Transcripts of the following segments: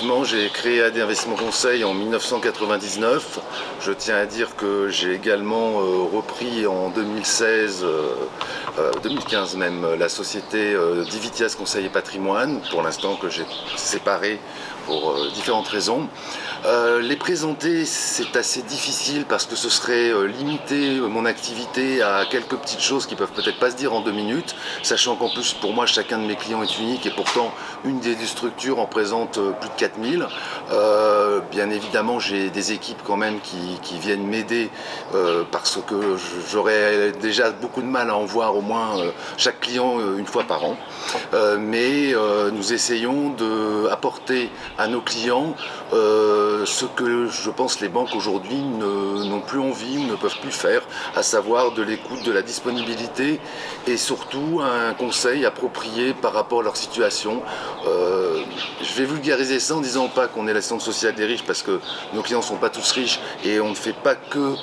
effectivement, j'ai créé AD Investissement Conseil en 1999. Je tiens à dire que j'ai également repris en 2015 même, la société Divitias Conseil et Patrimoine, pour l'instant que j'ai séparé pour différentes raisons. Les présenter, c'est assez difficile parce que ce serait limiter mon activité à quelques petites choses qui peuvent peut-être pas se dire en 2 minutes, sachant qu'en plus pour moi chacun de mes clients est unique et pourtant une des structures en présente plus de 4000. Bien évidemment j'ai des équipes quand même qui viennent m'aider parce que j'aurais déjà beaucoup de mal à en voir au moins chaque client une fois par an. Mais nous essayons d'apporter à nos clients ce que je pense les banques aujourd'hui n'ont plus envie ou ne peuvent plus faire, à savoir de l'écoute, de la disponibilité et surtout un conseil approprié par rapport à leur situation. Je vais vulgariser ça en disant pas qu'on est l'assistance sociale des riches parce que nos clients ne sont pas tous riches et on ne fait pas que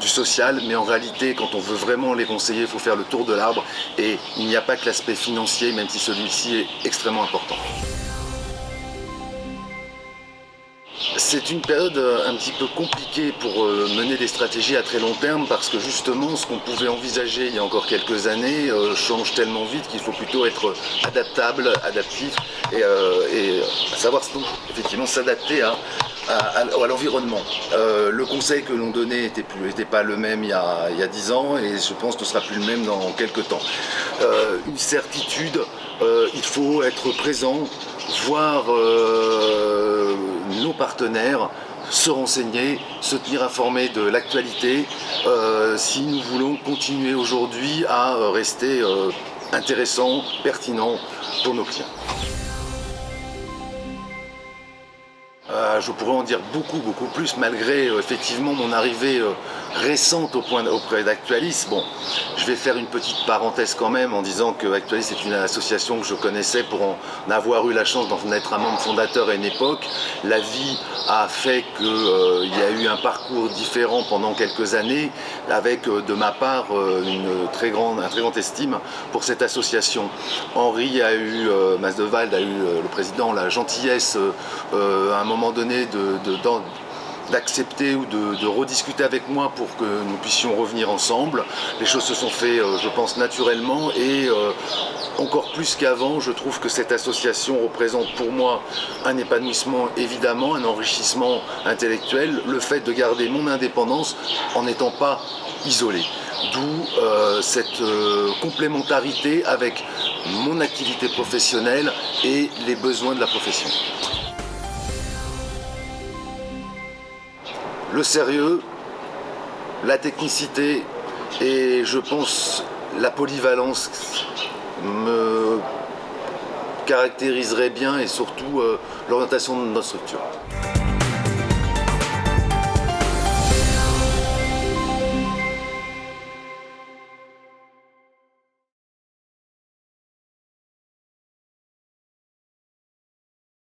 du social, mais en réalité quand on veut vraiment les conseiller, il faut faire le tour de l'arbre et il n'y a pas que l'aspect financier, même si celui-ci est extrêmement important. C'est une période un petit peu compliquée pour mener des stratégies à très long terme parce que justement ce qu'on pouvait envisager il y a encore quelques années change tellement vite qu'il faut plutôt être adaptable, adaptif et savoir effectivement s'adapter à l'environnement. Le conseil que l'on donnait n'était pas le même il y a 10 ans et je pense ne sera plus le même dans quelques temps. Une certitude, il faut être présent, voir nos partenaires, se renseigner, se tenir informés de l'actualité si nous voulons continuer aujourd'hui à rester intéressants, pertinents pour nos clients. Je pourrais en dire beaucoup plus malgré effectivement mon arrivée récente auprès d'Actualis. Bon, je vais faire une petite parenthèse quand même en disant que Actualis est une association que je connaissais pour en avoir eu la chance d'en être un membre fondateur à une époque. La vie a fait qu'il y a eu un parcours différent pendant quelques années avec de ma part un très grande estime pour cette association. Henri a eu, Masdevald a eu le président la gentillesse à un moment donné d'accepter ou de rediscuter avec moi pour que nous puissions revenir ensemble. Les choses se sont faites, je pense, naturellement et encore plus qu'avant, je trouve que cette association représente pour moi un épanouissement évidemment, un enrichissement intellectuel, le fait de garder mon indépendance en n'étant pas isolé. D'où cette complémentarité avec mon activité professionnelle et les besoins de la profession. Le sérieux, la technicité et je pense la polyvalence me caractériserait bien et surtout l'orientation de notre structure.